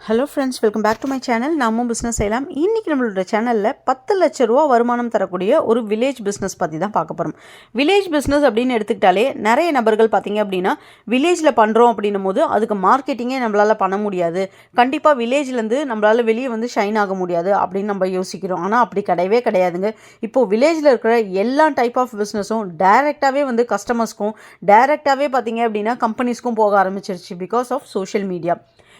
Hello friends, welcome back to my channel. நாமும் business செய்யலாம். இன்றைக்கி நம்மளோட சேனலில் 10 லட்ச ரூபா வருமானம் தரக்கூடிய ஒரு வில்லேஜ் பிஸ்னஸ் பற்றி தான் பார்க்க போகிறோம். வில்லேஜ் பிஸ்னஸ் அப்படின்னு எடுத்துக்கிட்டாலே நிறைய நபர்கள் பார்த்திங்க அப்படின்னா வில்லேஜில் பண்ணுறோம் அப்படின்னும் போது அதுக்கு மார்க்கெட்டிங்கே நம்மளால் பண்ண முடியாது, கண்டிப்பாக வில்லேஜ்லேருந்து நம்மளால் வெளியே வந்து ஷைன் ஆக முடியாது அப்படின்னு நம்ம யோசிக்கிறோம். ஆனால் அப்படி கிடையவே கிடையாதுங்க. இப்போது வில்லேஜில் இருக்கிற எல்லா டைப் ஆஃப் பிஸ்னஸும் டைரெக்டாகவே வந்து கஸ்டமர்ஸ்க்கும் டைரெக்டாகவே பார்த்திங்க அப்படின்னா கம்பெனிஸ்க்கும் போக ஆரம்பிச்சிருச்சு. Because of social media.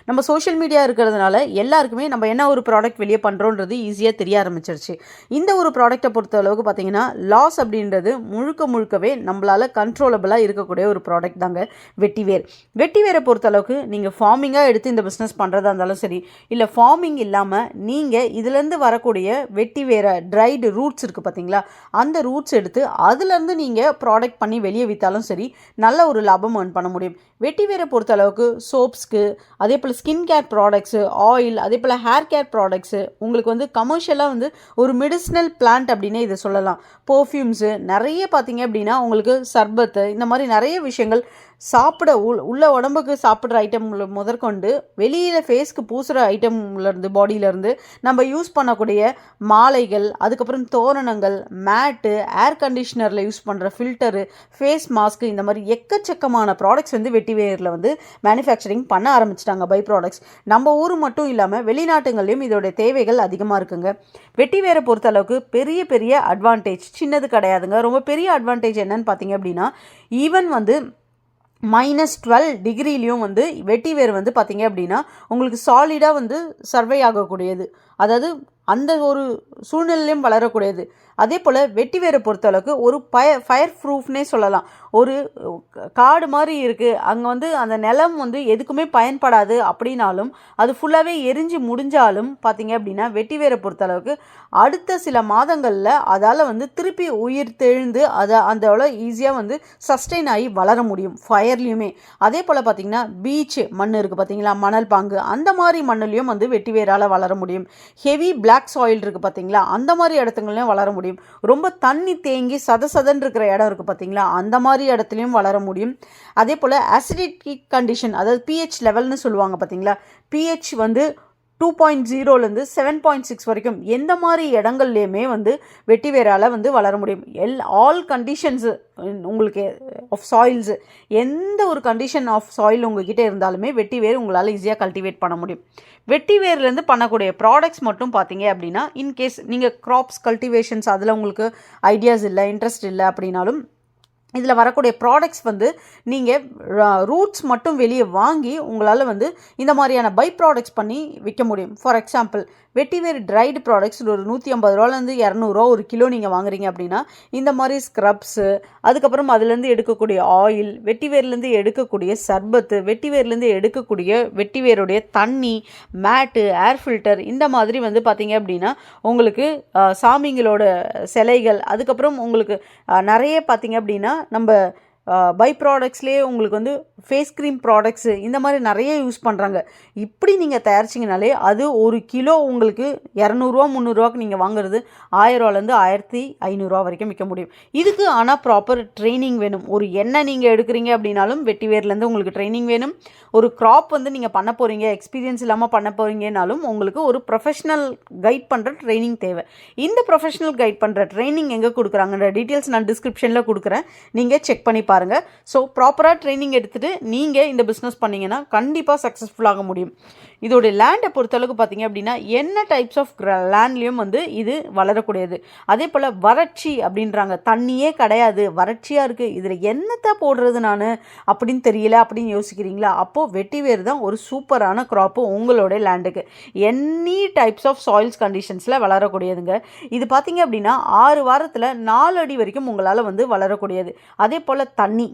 நம்ம சோஷியல் மீடியா இருக்கிறதுனால எல்லாருக்குமே நம்ம என்ன ஒரு ப்ராடக்ட் வெளியே பண்ணுறோன்றது ஈஸியாக தெரிய ஆரம்பிச்சிருச்சு. இந்த ஒரு ப்ராடக்டை பொறுத்த அளவுக்கு பார்த்திங்கன்னா லாஸ் அப்படின்றது முழுக்கவே நம்மளால் கண்ட்ரோலபிளாக இருக்கக்கூடிய ஒரு ப்ராடக்ட் தாங்க வெட்டிவேர். வெட்டிவேரை பொறுத்த அளவுக்கு நீங்கள் ஃபார்மிங்காக எடுத்து இந்த பிஸ்னஸ் பண்ணுறதா இருந்தாலும் சரி, இல்லை ஃபார்மிங் இல்லாமல் நீங்கள் இதுலேருந்து வரக்கூடிய வெட்டிவேரை ட்ரைடு ரூட்ஸ் இருக்குது பார்த்தீங்களா, அந்த ரூட்ஸ் எடுத்து அதுலேருந்து நீங்கள் ப்ராடக்ட் பண்ணி வெளியே விற்றாலும் சரி, நல்ல ஒரு லாபம் ஏர்ன் பண்ண முடியும். வெட்டிவேரை பொறுத்த அளவுக்கு சோப்ஸ்க்கு, அதே போல் ஸ்கின் கேர் ப்ராடக்ட்ஸு, ஆயில், அதே போல் ஹேர் கேர் ப்ராடக்ட்ஸு, உங்களுக்கு வந்து கமர்ஷியலாக வந்து ஒரு மெடிசினல் பிளான்ட் அப்படின்னே இதை சொல்லலாம். பர்ஃப்யூம்ஸு நிறைய பார்த்தீங்க அப்படின்னா உங்களுக்கு சர்பத்து, இந்த மாதிரி நிறைய விஷயங்கள் சாப்பிட உள்ள உடம்புக்கு சாப்பிட்ற ஐட்டம் முதற்கொண்டு வெளியில் ஃபேஸ்க்கு பூசுகிற ஐட்டம்லேருந்து பாடியிலேருந்து நம்ம யூஸ் பண்ணக்கூடிய மாலைகள், அதுக்கப்புறம் தோரணங்கள், மேட்டு, ஏர் கண்டிஷ்னரில் யூஸ் பண்ணுற ஃபில்டரு, ஃபேஸ் மாஸ்க்கு, இந்த மாதிரி எக்கச்சக்கமான ப்ராடக்ட்ஸ் வந்து வெட்டிவேரில் வந்து மேனுஃபேக்சரிங் பண்ண ஆரம்பிச்சிட்டாங்க. பை ப்ராடக்ட்ஸ் நம்ம ஊர் மட்டும் இல்லாமல் வெளிநாட்டுங்கள்லேயும் இதோடைய தேவைகள் அதிகமாக இருக்குங்க. வெட்டிவேரை பொறுத்த அளவுக்கு பெரிய அட்வான்டேஜ் சின்னது கிடையாதுங்க. ரொம்ப பெரிய அட்வான்டேஜ் என்னன்னு பார்த்தீங்க அப்படின்னா, ஈவன் வந்து -12 டிகிரிலையும் வந்து வெட்டிவேர் வந்து பார்த்திங்க அப்படின்னா உங்களுக்கு சாலிடாக வந்து சர்வை ஆகக்கூடியது, அதாவது அந்த ஒரு சூழ்நிலையும் வளரக்கூடியது. அதே போல் வெட்டிவேரை பொறுத்தளவுக்கு ஒரு ஃபயர் ப்ரூஃப்னே சொல்லலாம். ஒரு காடு மாதிரி இருக்குது, அங்கே வந்து அந்த நிலம் வந்து எதுக்குமே பயன்படாது அப்படின்னாலும் அது ஃபுல்லாகவே எரிஞ்சு முடிஞ்சாலும் பார்த்திங்க அப்படின்னா வெட்டிவேரை பொறுத்தளவுக்கு அடுத்த சில மாதங்களில் அதால் வந்து திருப்பி உயிர் தெழுந்து அதோட ஈஸியாக வந்து சஸ்டெயின் ஆகி வளர முடியும் ஃபயர்லேயுமே. அதே போல் பார்த்திங்கன்னா பீச் மண் இருக்குது பார்த்தீங்களா, மணல் பாங்கு, அந்த மாதிரி மண்ணுலேயும் வந்து வெட்டிவேரால் வளர முடியும். ஹெவி பிளாக் சாயில் இருக்குது பார்த்தீங்களா, அந்த மாதிரி இடத்துங்களையும் வளர முடியும். ரொம்ப தண்ணி தேங்கி சதன்னு இருக்கிற இடம் இருக்குது பார்த்தீங்களா, அந்த மாதிரி இடத்துலையும் வளர முடியும். அதே போல் அசிடிட்டி கண்டிஷன், அதாவது pH லெவல்னு சொல்லுவாங்க பார்த்தீங்களா, pH வந்து 2.0லேருந்து 7.6 வரைக்கும் எந்த மாதிரி இடங்கள்லையுமே வந்து வெட்டிவேரால் வந்து வளர முடியும். ஆல் கண்டிஷன்ஸு உங்களுக்கு ஆஃப் சாயில்ஸு, எந்த ஒரு கண்டிஷன் ஆஃப் சாயில் உங்ககிட்ட இருந்தாலுமே வெட்டிவேர் உங்களால் ஈஸியாக கல்டிவேட் பண்ண முடியும். வெட்டிவேர்லேருந்து பண்ணக்கூடிய ப்ராடக்ட்ஸ் மட்டும் பார்த்தீங்க அப்படின்னா, இன்கேஸ் நீங்கள் க்ராப்ஸ் கல்டிவேஷன்ஸ் அதில் உங்களுக்கு ஐடியாஸ் இல்லை, இன்ட்ரெஸ்ட் இல்லை அப்படின்னாலும் இதில் வரக்கூடிய ப்ராடக்ட்ஸ் வந்து நீங்கள் ரூட்ஸ் மட்டும் வெளியே வாங்கி உங்களால் வந்து இந்த மாதிரியான பை ப்ராடக்ட்ஸ் பண்ணி விற்க முடியும். ஃபார் எக்ஸாம்பிள் வெட்டிவேர் ட்ரைடு ப்ராடக்ட்ஸ் ஒரு 150 ரூபாலேருந்து 200 ரூபா ஒரு கிலோ நீங்கள் வாங்குறீங்க அப்படின்னா இந்த மாதிரி ஸ்க்ரப்ஸு, அதுக்கப்புறம் அதுலேருந்து எடுக்கக்கூடிய ஆயில், வெட்டிவேர்லேருந்து எடுக்கக்கூடிய சர்பத்து, வெட்டிவேர்லேருந்து எடுக்கக்கூடிய வெட்டிவேருடைய தண்ணி, மேட்டு, ஏர் ஃபில்டர், இந்த மாதிரி வந்து பார்த்திங்க அப்படின்னா உங்களுக்கு சாமிங்களோட சிலைகள், அதுக்கப்புறம் உங்களுக்கு நிறைய பார்த்திங்க அப்படின்னா நம்ம பை ப்ராடக்ட்ஸ்லேயே உங்களுக்கு வந்து ஃபேஸ் க்ரீம் ப்ராடக்ட்ஸு, இந்த மாதிரி நிறைய யூஸ் பண்ணுறாங்க. இப்படி நீங்கள் தயாரிச்சிங்கனாலே அது ஒரு கிலோ உங்களுக்கு 200 300 நீங்கள் வாங்குறது 1000 ரூபாலேருந்து 1500 வரைக்கும் விற்க முடியும். இதுக்கு ஆனால் ப்ராப்பர் ட்ரைனிங் வேணும். ஒரு எண்ணெய் நீங்கள் எடுக்கிறீங்க அப்படின்னாலும் வெட்டிவேர்லேருந்து உங்களுக்கு ட்ரைனிங் வேணும். ஒரு க்ராப் வந்து நீங்கள் பண்ண போகிறீங்க, எக்ஸ்பீரியன்ஸ் இல்லாமல் பண்ண போகிறீங்கனாலும் உங்களுக்கு ஒரு ப்ரொஃபஷ்னல் கைட் பண்ணுற ட்ரைனிங் தேவை. இந்த ப்ரொஃபஷ்னல் கைட் பண்ணுற ட்ரைனிங் எங்கே கொடுக்குறாங்கன்ற டீட்டெயில்ஸ் நான் டிஸ்கிரிப்ஷனில் கொடுக்குறேன், நீங்கள் செக் பண்ணி பாருங்கள். ஸோ ப்ராப்பராக ட்ரைனிங் எடுத்துகிட்டு நீங்கள் இந்த பிஸ்னஸ் பண்ணிங்கன்னா கண்டிப்பாக சக்ஸஸ்ஃபுல்லாக முடியும். இதோடைய லேண்டை பொறுத்தளவுக்கு பார்த்தீங்க அப்படின்னா என்ன டைப்ஸ் ஆஃப் லேண்ட்லேயும் வந்து இது வளரக்கூடியது. அதே போல் வறட்சி அப்படின்றாங்க, தண்ணியே கிடையாது, வறட்சியாக இருக்குது, இதில் என்னத்தை போடுறது நான் அப்படின்னு தெரியல அப்படின்னு யோசிக்கிறீங்களா, அப்போது வெட்டிவேர் தான் ஒரு சூப்பரான க்ராப்பு உங்களோட லேண்டுக்கு. எனி டைப்ஸ் ஆஃப் சாயில்ஸ் கண்டிஷன்ஸில் வளரக்கூடியதுங்க. இது பார்த்தீங்க அப்படின்னா 6 வாரத்தில் 4 அடி வரைக்கும் உங்களால் வந்து வளரக்கூடியது. அதே போல் தண்ணி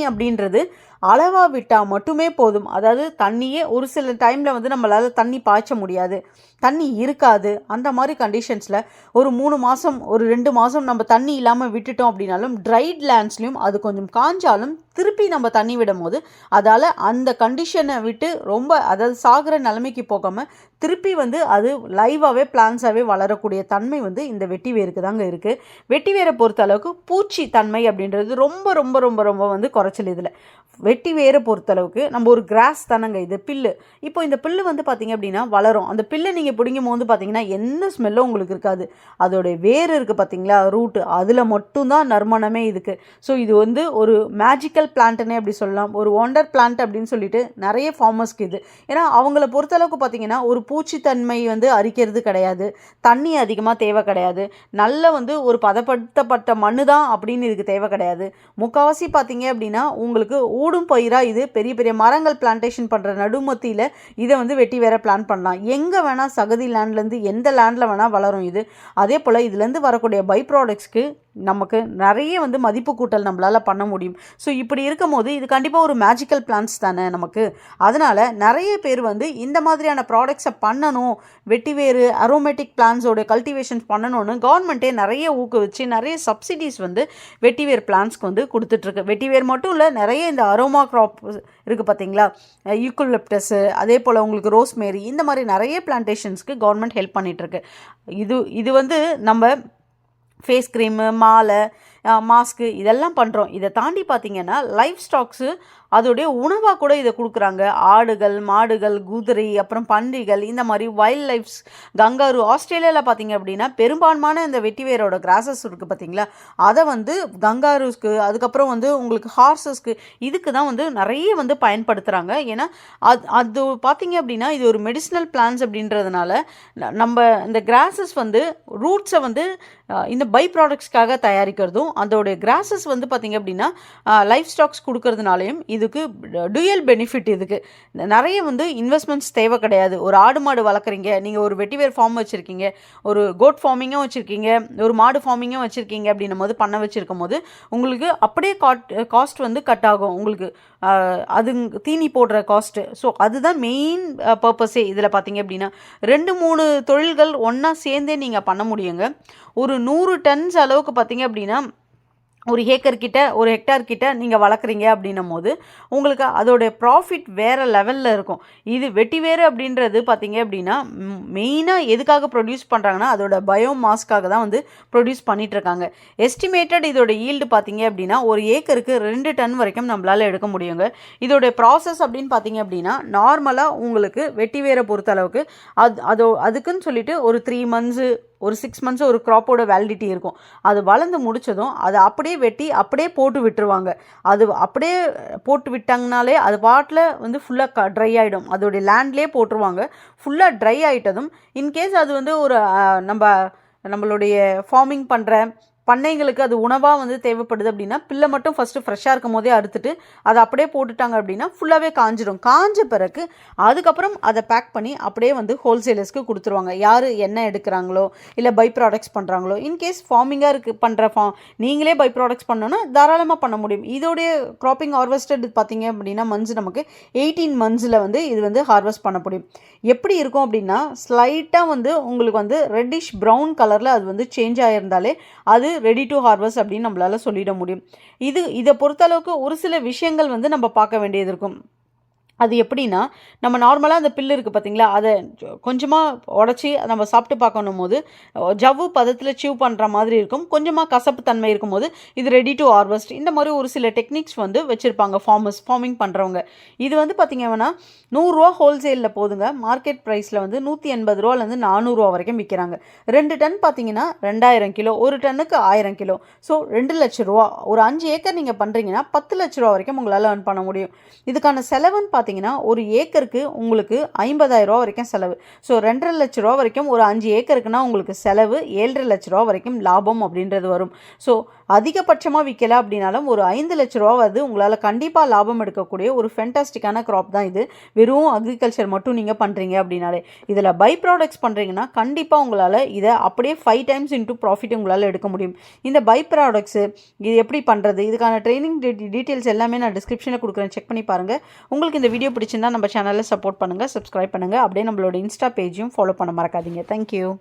அப்படின்றது அளவாக விட்டால் மட்டுமே போதும். அதாவது தண்ணியே ஒரு சில டைமில் வந்து நம்மளால் தண்ணி பாய்ச்ச முடியாது, தண்ணி இருக்காது. அந்த மாதிரி கண்டிஷன்ஸில் ஒரு 3 மாதம் ஒரு 2 மாதம் நம்ம தண்ணி இல்லாமல் விட்டுட்டோம் அப்படின்னாலும் ட்ரைட் லேண்ட்ஸ்லையும் அது கொஞ்சம் காஞ்சாலும் திருப்பி நம்ம தண்ணி விடும் போது அதால் அந்த கண்டிஷனை விட்டு ரொம்ப அதாவது சாகிற நிலைமைக்கு போகாமல் திருப்பி வந்து அது லைவாகவே பிளான்ஸாகவே வளரக்கூடிய தன்மை வந்து இந்த வெட்டிவேருக்கு தாங்க இருக்குது. வெட்டிவேரை பொறுத்த அளவுக்கு பூச்சி தன்மை அப்படின்றது ரொம்ப ரொம்ப ரொம்ப ரொம்ப வந்து குறைச்சல். இதில் வெட்டி வேரை பொறுத்தளவுக்கு நம்ம ஒரு கிராஸ் தானங்க இது, பில்லு. இப்போ இந்த பில்லு வந்து பார்த்திங்க அப்படின்னா வளரும். அந்த பில்லை நீங்கள் பிடிங்கும் போது பார்த்திங்கன்னா எந்த ஸ்மெல்லும் உங்களுக்கு இருக்காது. அதோடைய வேர் இருக்குது பார்த்திங்களா, ரூட்டு, அதில் மட்டும்தான் நறுமணமே இதுக்கு. ஸோ இது வந்து ஒரு மேஜிக்கல் பிளான்ட்னே அப்படி சொல்லலாம், ஒரு ஒண்டர் பிளான்ட் அப்படின்னு சொல்லிட்டு நிறைய ஃபார்மர்ஸ்க்கு இது. ஏன்னா அவங்கள பொறுத்தளவுக்கு பார்த்திங்கன்னா ஒரு பூச்சித்தன்மை வந்து அரிக்கிறது கிடையாது, தண்ணி அதிகமாக தேவை கிடையாது, நல்ல வந்து ஒரு பதப்படுத்தப்பட்ட மண்ணு தான் அப்படின்னு இதுக்கு தேவை கிடையாது. முக்கால்வாசி பார்த்திங்க அப்படின்னா உங்களுக்கு ஊடும் பயிராக இது பெரிய பெரிய மரங்கள் பிளான்டேஷன் பண்ணுற நடுமத்தியில் இதை வந்து வெட்டி வேற பிளான் பண்ணலாம். எங்கே வேணால் சகதி லேண்ட்லேருந்து எந்த லேண்டில் வேணால் வளரும் இது. அதே போல் இதுலேருந்து வரக்கூடிய பை ப்ராடக்ட்ஸ்க்கு நமக்கு நிறைய வந்து மதிப்பு கூட்டல் நம்மளால் பண்ண முடியும். ஸோ இப்படி இருக்கும் போது இது கண்டிப்பாக ஒரு மேஜிக்கல் பிளான்ஸ் தானே நமக்கு. அதனால் நிறைய பேர் வந்து இந்த மாதிரியான ப்ராடக்ட்ஸை பண்ணணும், வெட்டிவேறு அரோமேட்டிக் பிளான்ஸோட கல்டிவேஷன்ஸ் பண்ணணும்னு கவர்மெண்ட்டே நிறைய ஊக்குவிச்சு நிறைய சப்சிடிஸ் வந்து வெட்டிவேர் பிளான்ஸ்க்கு வந்து கொடுத்துட்ருக்கு. வெட்டிவேர் மட்டும் இல்லை, நிறைய இந்த அரோமா க்ராப் இருக்குது பார்த்தீங்களா, யூக்கலிப்டஸு, அதே போல் உங்களுக்கு ரோஸ்மேரி, இந்த மாதிரி நிறைய பிளான்டேஷன்ஸ்க்கு கவர்மெண்ட் ஹெல்ப் பண்ணிகிட்ருக்கு. இது வந்து நம்ம ஃபேஸ் க்ரீமு, மாலை, மாஸ்க்கு இதெல்லாம் பண்ணுறோம். இதை தாண்டி பார்த்திங்கன்னா லைஃப் ஸ்டாக்ஸு அதோடைய உணவாக கூட இதை கொடுக்குறாங்க. ஆடுகள், மாடுகள், குதிரை, அப்புறம் பன்றிகள், இந்த மாதிரி வைல்ட் லைஃப்ஸ், கங்காரு. ஆஸ்திரேலியாவில் பார்த்திங்க அப்படின்னா பெரும்பான்மையான இந்த வெட்டிவேரோட கிராசஸ் இருக்குது பார்த்திங்களா, அதை வந்து கங்காருஸ்க்கு, அதுக்கப்புறம் வந்து உங்களுக்கு ஹார்சஸ்க்கு, இதுக்கு தான் வந்து நிறைய வந்து பயன்படுத்துகிறாங்க. ஏன்னா அது பார்த்திங்க அப்படின்னா இது ஒரு மெடிசினல் பிளான்ஸ் அப்படின்றதுனால நம்ம இந்த கிராசஸ் வந்து ரூட்ஸை வந்து இந்த பை ப்ராடக்ட்ஸ்க்காக தயாரிக்கிறதும், அதோடைய கிராசஸ் வந்து பார்த்திங்க அப்படின்னா லைஃப் ஸ்டாக்ஸ் கொடுக்கறதுனாலையும் இதுக்கு டுயல் பெனிஃபிட். இதுக்கு நிறைய வந்து இன்வெஸ்ட்மெண்ட்ஸ் தேவை கிடையாது. ஒரு ஆடு மாடு வளர்க்குறீங்க, நீங்கள் ஒரு வெட்டிவேர் ஃபார்ம் வச்சுருக்கீங்க, ஒரு கோட் ஃபார்மிங்கும் வச்சுருக்கீங்க, ஒரு மாடு ஃபார்மிங்கும் வச்சுருக்கீங்க அப்படின்னும் போது, பண்ண வச்சுருக்கும் போது உங்களுக்கு அப்படியே காஸ்ட் வந்து கட் ஆகும். உங்களுக்கு அது தீனி போடுற காஸ்ட்டு. ஸோ அதுதான் மெயின் பர்பஸே. இதில் பார்த்திங்க அப்படின்னா 2-3 தொழில்கள் ஒன்றா சேர்ந்தே நீங்கள் பண்ண முடியுங்க. ஒரு 100 டன்ஸ் அளவுக்கு பார்த்திங்க அப்படின்னா ஒரு ஹெக்டார் கிட்ட நீங்கள் வளர்க்குறீங்க அப்படின்னும் போது உங்களுக்கு அதோடைய ப்ராஃபிட் வேறு லெவலில் இருக்கும். இது வெட்டிவேறு அப்படின்றது பார்த்திங்க அப்படின்னா மெயினாக எதுக்காக ப்ரொடியூஸ் பண்ணுறாங்கன்னா அதோட பயோமாஸ்க்காக தான் வந்து ப்ரொடியூஸ் பண்ணிகிட்ருக்காங்க. எஸ்டிமேட்டட் இதோட ஈல்டு பார்த்திங்க அப்படின்னா ஒரு ஏக்கருக்கு 2 டன் வரைக்கும் நம்மளால் எடுக்க முடியுங்க. இதோடைய ப்ராசஸ் அப்படின்னு பார்த்திங்க அப்படின்னா நார்மலாக உங்களுக்கு வெட்டிவேரை பொறுத்தளவுக்கு அதுக்குன்னு சொல்லிட்டு ஒரு 3 மந்த்ஸு, ஒரு 6 மந்த்ஸ் ஒரு க்ராப்போட வேலிடிட்டி இருக்கும். அது வளர்ந்து முடித்ததும் அதை அப்படியே வெட்டி அப்படியே போட்டு விட்டுருவாங்க. அது அப்படியே போட்டு விட்டாங்கனாலே அது பாட்டில் வந்து ஃபுல்லாக ட்ரை ஆகிடும். அதோடைய லேண்ட்லேயே போட்டுருவாங்க. ஃபுல்லாக ட்ரை ஆகிட்டதும் இன்கேஸ் அது வந்து ஒரு நம்மளுடைய ஃபார்மிங் பண்ணுற பண்ணைங்களுக்கு அது உணவாக வந்து தேவைப்படுது அப்படின்னா பில்லை மட்டும் ஃபஸ்ட்டு ஃப்ரெஷ்ஷாக இருக்கும் போதே அறுத்துட்டு அதை அப்படியே போட்டுட்டாங்க அப்படின்னா ஃபுல்லாகவே காஞ்சிடும். காஞ்ச பிறகு அதுக்கப்புறம் அதை பேக் பண்ணி அப்படியே வந்து ஹோல்சேலர்ஸ்க்கு கொடுத்துருவாங்க. யார் என்ன எடுக்கிறாங்களோ இல்லை பை ப்ராடக்ட்ஸ் பண்ணுறாங்களோ, இன்கேஸ் ஃபார்மிங்காக பண்ணுற நீங்களே பை ப்ராடக்ட்ஸ் பண்ணோன்னா தாராளமாக பண்ண முடியும். இதோடைய க்ராப்பிங் ஹார்வெஸ்டட் பார்த்திங்க அப்படின்னா மந்த்ஸ் நமக்கு 18 மந்த்ஸில் வந்து இது வந்து ஹார்வெஸ்ட் பண்ண முடியும். எப்படி இருக்கும் அப்படின்னா ஸ்லைட்டாக வந்து உங்களுக்கு வந்து ரெட்டிஷ் ப்ரௌன் கலரில் அது வந்து சேஞ்ச் ஆகியிருந்தாலே அது ரெடி டு ஹார்வெஸ்ட் அப்படின்னு நம்மளால் சொல்லிட முடியும். இதை பொறுத்தளவுக்கு ஒரு சில விஷயங்கள் வந்து நம்ம பார்க்க வேண்டியது இருக்கும். அது எப்படின்னா நம்ம நார்மலாக அந்த பில்லு இருக்குது பார்த்திங்களா, அதை கொஞ்சமாக உடச்சி நம்ம சாப்பிட்டு பார்க்கணும் போது ஜவ்வு பதத்தில் சீவ் பண்ணுற மாதிரி இருக்கும். கொஞ்சமாக கசப்பு தன்மை இருக்கும்போது இது ரெடி டு ஹார்வெஸ்ட். இந்த மாதிரி ஒரு சில டெக்னிக்ஸ் வந்து வச்சுருப்பாங்க ஃபார்மிங் பண்ணுறவங்க. இது வந்து பார்த்திங்கன்னா 100 ரூபா ஹோல்சேலில் போதுங்க. மார்க்கெட் ப்ரைஸில் வந்து 180 ரூபாலேருந்து 400 ரூபா வரைக்கும் விற்கிறாங்க. 2 டன் பார்த்திங்கன்னா 2000 கிலோ, 1 டன்னுக்கு 1000 கிலோ. ஸோ 2 லட்ச ரூபா. ஒரு 5 ஏக்கர் நீங்கள் பண்ணுறீங்கன்னா 10 லட்ச ரூபா வரைக்கும் உங்களால் earn பண்ண முடியும். இதுக்கான செலவுன்னு பார்த்தீங்கன்னா ஒரு ஏக்கருக்கு உங்களுக்கு 50,000 ரூபா வரைக்கும் செலவு. ஸோ 2.5 லட்ச ரூபா வரைக்கும் ஒரு 5 ஏக்கருக்குன்னா உங்களுக்கு செலவு 7.5 லட்ச ரூபா வரைக்கும் லாபம் அப்படின்றது வரும். ஸோ அதிகபட்சமாக விற்கல அப்படின்னாலும் ஒரு 5 லட்ச ரூபா வந்து உங்களால் கண்டிப்பாக லாபம் எடுக்கக்கூடிய ஒரு ஃபென்டாஸ்டிக்கான க்ராப் தான் இது. வெறும் அக்ரிகல்ச்சர் மட்டும் நீங்கள் பண்ணுறீங்க அப்படின்னாலே. இதில் பை ப்ராடக்ட்ஸ் பண்ணுறீங்கன்னா கண்டிப்பாக உங்களால் இதை அப்படியே 5 டைம்ஸ் இன்டூ ப்ராஃபிட் உங்களால் எடுக்க முடியும். இந்த பை ப்ராடக்ட்ஸு இது எப்படி பண்ணுறது, இதுக்கான ட்ரைனிங் டீட்டெயில்ஸ் எல்லாமே நான் டிஸ்கிரிப்ஷனில் கொடுக்குறேன், செக் பண்ணி பாருங்கள். உங்களுக்கு இந்த வீடியோ பிடிச்சிருந்தா நம்ம சேனலில் சப்போர்ட் பண்ணுங்கள், சப்ஸ்கிரைப் பண்ணுங்கள். அப்படியே நம்மளோட இன்ஸ்டா பேஜையும் ஃபாலோ பண்ண மறக்காதீங்க. தேங்க்யூ.